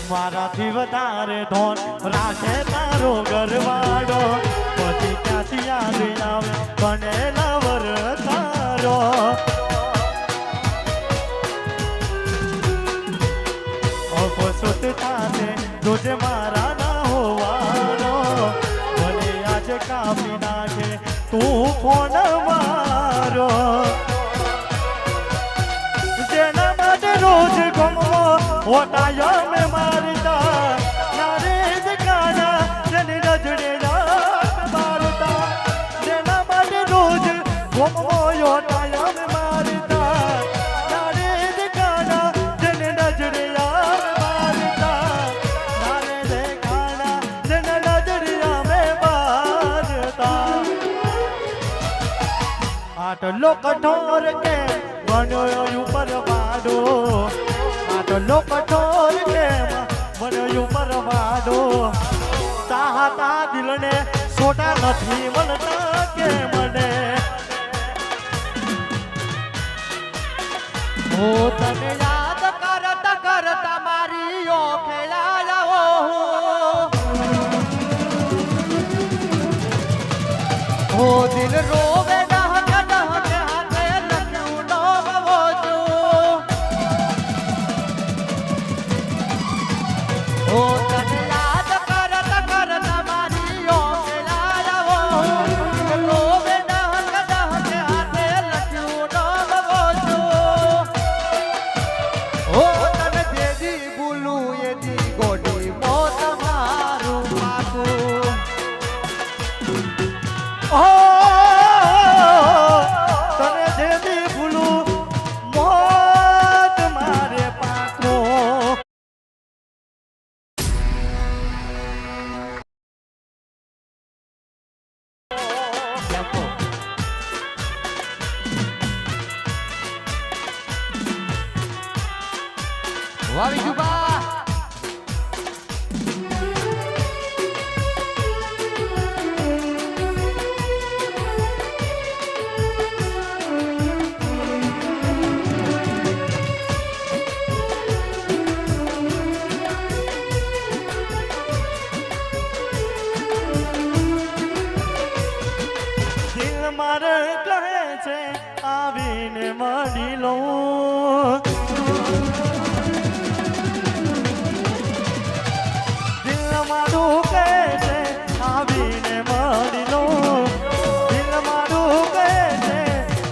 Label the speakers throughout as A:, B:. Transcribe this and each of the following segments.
A: મારાથી વધારે ધોન રાખે તારો ઘરવાળો પછી ક્યાંથી યાદ આવે બનેલા વર તારો અપસુત થાશે તુજે મારા ના હોવાનો મને આજે કાપી નાખે તું ફોન મારો જેના માટે રોજ ગમવો હોતા મેં મારતા નારે દિખાના જેને નજરે રાત મારતા જેના માટે રોજ ગમવો હોતા મેં મારતા નારે દિખાના જેને નજરે રાત મારતા નારે દિખાના જેને નજરે મેં મારતા આટલો કઠોર કે બન્યો ઉપર વાડો આટલો કઠોર કેમ બન્યો ઉપર વાડો ચાહતા દિલને છોટા નથી મળતા કે મને ઓ તને યાદ કરતા કરતા મારી ઓખે આવ્યો ઓ દિલ રોવે વાવી જુબા દિલ મારે કહે છે આવીને મળી લઉં મારું કહે છે આવીને મળી લો દિલ મારું કહે છે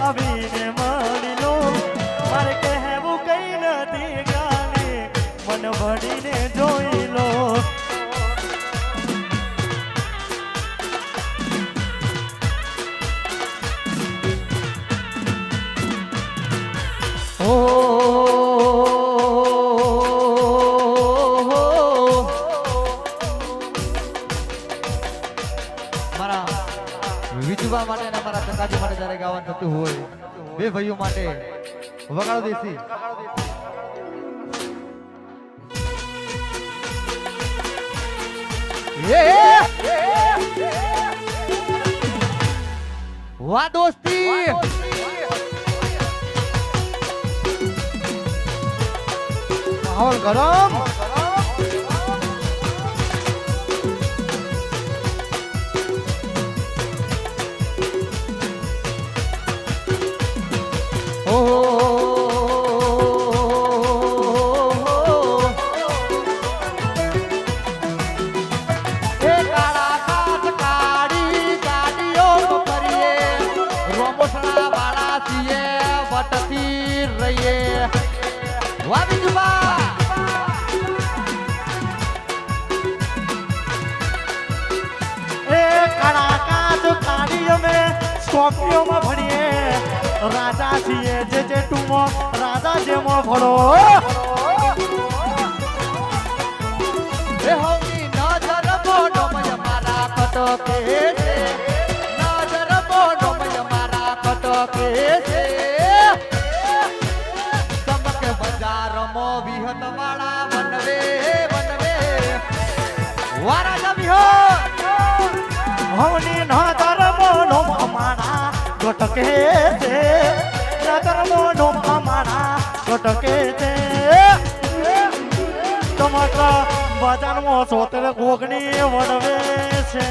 A: આવીને મળી લો મારે કહેવું કઈ નથી ગાલી મન ભરીને જોઈ લો વિજુબા માટે અને અમારા ચકાજી માટે જ્યારે ગાવાનું થતું હોય બે ભાઈઓ માટે વગાડો દેશી વાહ દોસ્તી માહોલ ગરમ સ્કોર્પિયોમાં ભણીએ રાજા છીએ જે ટુમાં રાજા જેમાં ભણો એ હોની નજર બોનો મય મારા કટકે છે નજર બોનો મય મારા કટકે છે ચમકે બજારમાં વિહત વાળા વનવે વનવે વારા વિહો હોની નજર બોનો અમારા કટકે છે નજર બોનો અમારા કટકે છે ટમાટા
B: બજારમાં સોતેર કોકની વડવે છે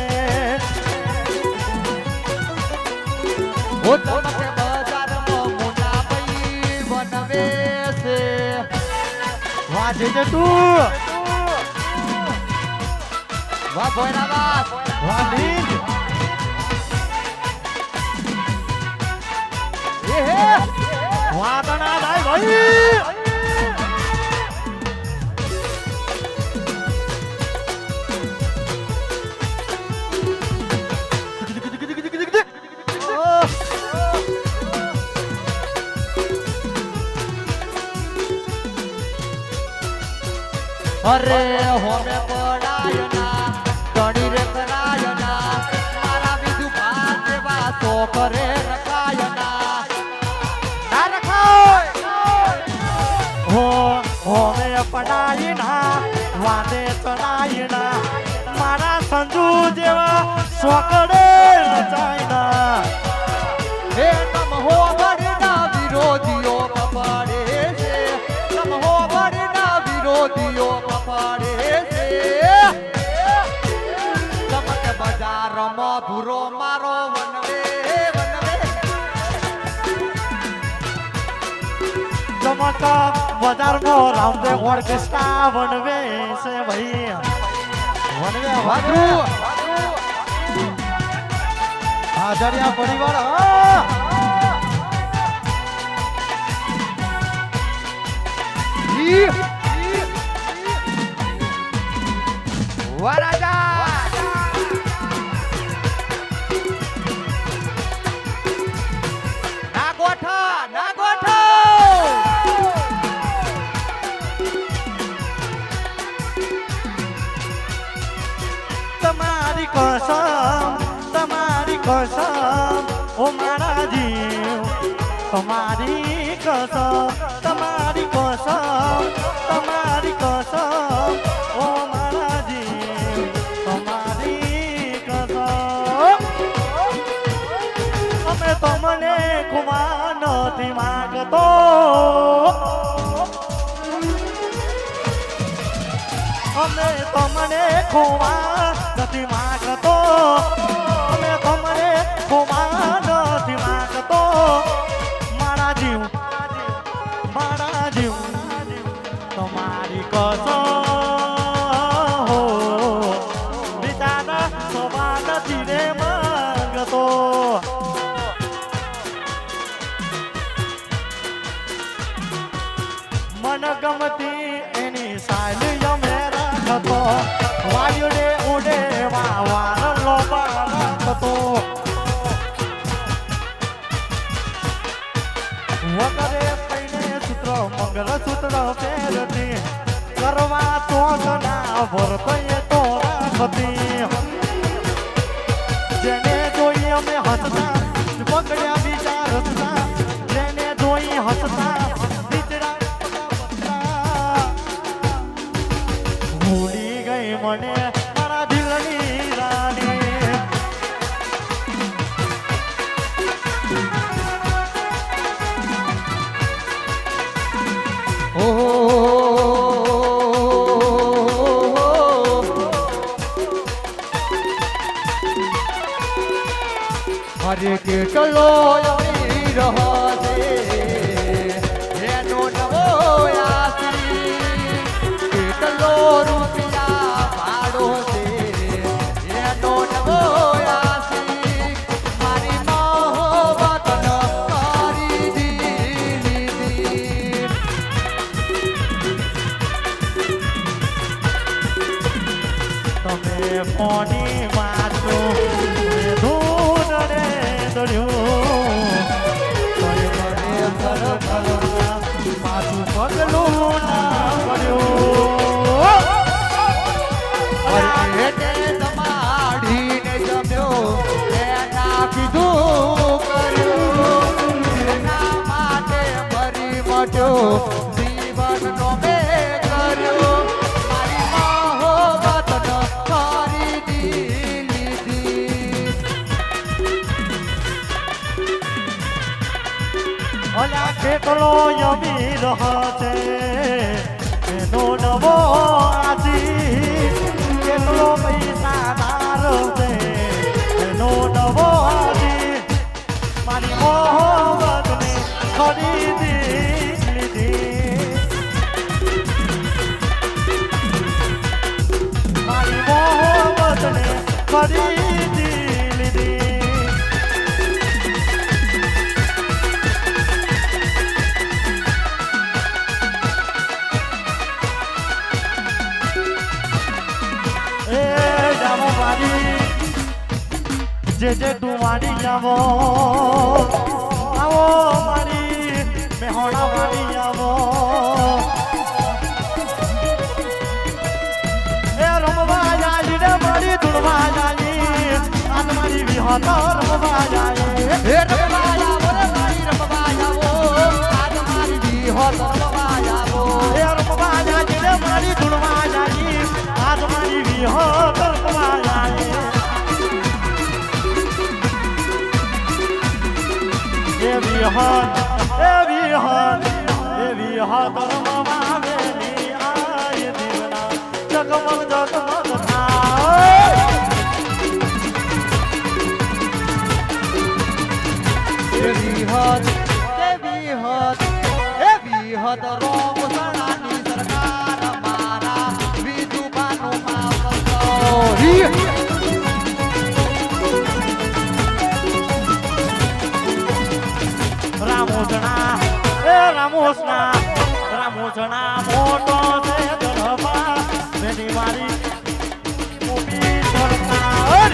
A: ઓ ચમકે બજારમાં મુના ભાઈ વનવે છે
B: વાજે છે તું
A: વાહ ભોયરા બાપ
B: વાલીજ
A: એ હે
B: વાદના જાય ભાઈ
A: અરે હોમે પડાયના ગણી રે કરાયના મારા બીજું ભાત જેવા તો કરે રખાયના ના રખાય
B: હોમે પડાઈના વાદે ચડાઈના મારા સંજુ જેવા સોકડે રચાઈના
A: હે તમ હો બળના વિરોધીઓ કપાડે છે તમ હો બળના વિરોધીઓ કપાડે છે તમકે બજારમાં ભૂરો મારો વનવે વનવે
B: ચમકા બજારમાં રામદેવ ઓર્કેસ્ટ્રા વનવે છે ભાઈ વનવે
A: વાદરુ
B: આદરિયા પરિવાર
A: વરાજા ના ગોઠા ના
B: તમારી કસમ ઓ મારા જીવ તમારી કસમ ઓ મારા જીવ તમારી કસમ અમે તમને ખુમા નથી માગતો અમે તમને ખુમા નથી માગતો અમે તમને ખુમા નથી માગતો મારા જીવ તમારી કસમ હો બિચારા સવા નથી રે માંગતો મન ગમતી એની સાયલી અમે રાખતો વાયુડે ઉડે વાર લોબા રાખતો વગરે પૈને સૂત્ર મંગળ સૂત્ર પહેરતી કરવા તો ના ભરતો એ તો રાખતી જેને જોઈ અમે હસતા પકડ્યા બીજા રસ્તા જેને જોઈ હસતા ભૂલી ગઈ મને મારા દિલની રાની
A: હરે કેટલો અમીર હશે એનો નવો આશી કેટલો રૂપિયા ભાડો છે એનો નવો આશી મારી મોહબત કરી દીધી
B: તમે કોની મારો ધૂન રે દોડ્યું પાછું પગલું ના પડ્યું
A: તમાડીને જમ્યો એના કીધું કર્યું એના માટે મરી મટ્યો જીવનનો મેં કર્યો મારી મોહબત કરી દીધી
B: ઓલા કેટલો અમીર હશે એનો નવો આજી મારી જે તું વાડી આવો આવો મારી મેહોણા વાડી આવો એ રમવા જાય રે મારી ધૂળવા જાય આજ મારી વિહત રમવા જાય
A: હે રમવા આવો રે મારી રમવા આવો આજ મારી વિહત રમવા આવો
B: એ રમવા જાય રે મારી ધૂળવા જાય આજ મારી વિહત રમવા જાય એવી હાથ રમવા વેલી આય દીવના જગમગ જગમગ થાય
A: એવી હદ રોમ સણાની સરકાર મારા વિધુબાનું માફ
B: રામોજણા મોટો છે ગરબા બેની મારી મોટી સરકાર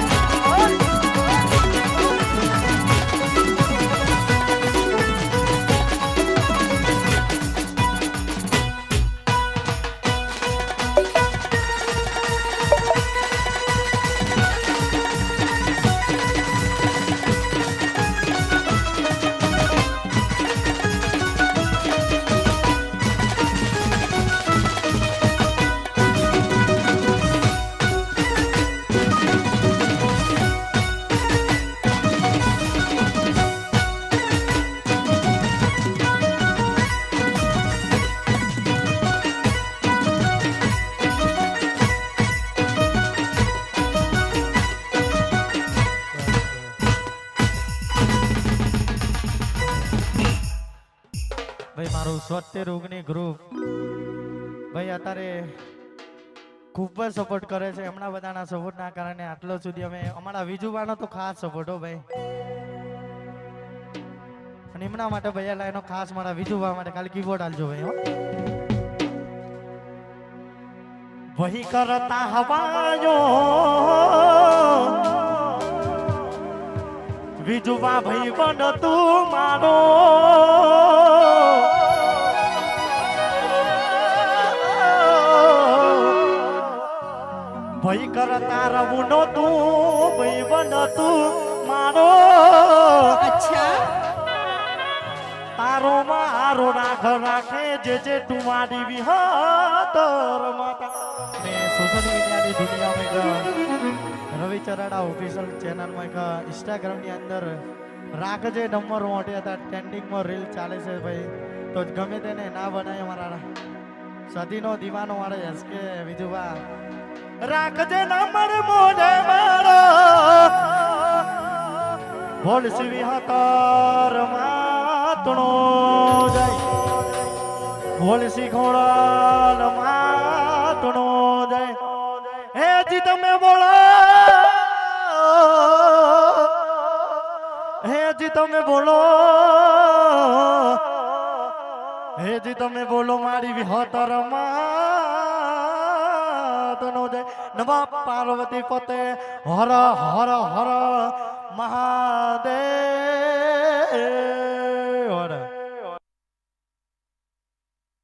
B: ભાઈ મારું સ્વસ્થ રોગની ગ્રુપ ભાઈ અત્યારે ખૂબ જ સપોર્ટ કરે છે હમણાં બધાના સપોર્ટના કારણે આટલો સુધી અમે અમારા વિજુવાનો તો ખાસ સપોર્ટ હો ભાઈ અને એમના માટે ભાઈ લાઈનો ખાસ મારા વિજુવા માટે ખાલી કીબોર્ડ આલજો ભાઈ હો વહી કરતા હવાયો વિજુવા ભાઈ બન તું મારો ભઈ કરતા રવું નો તું ભઈ બન તું મારો
C: અચ્છા
B: તારો મારો રાખે જે તું મારી વિહતર માતા ને સોશિયલ મીડિયાની દુનિયામાં રવિ ચરાડા ઓફિશિયલ ચેનલમાં એક ઇન્સ્ટાગ્રામની અંદર રાખજે નંબર મોટે હતા ટ્રેન્ડિંગમાં રીલ ચાલે છે ભાઈ તો ગમે તેને ના બનાય મારા સદીનો દીવાનો મારે એસકે વિજુભા રાખજે નંબર મોઢે મારો ભોળ સિવી હતર માતણો જાય ભોળ શીખોળ માતણો જાય હે જી તમે બોલો હે જી તમે બોલો હે જી તમે બોલો મારી વિહતર માતણો જાય નમઃ પાર્વતી પતે હર હર હર મહાદેવ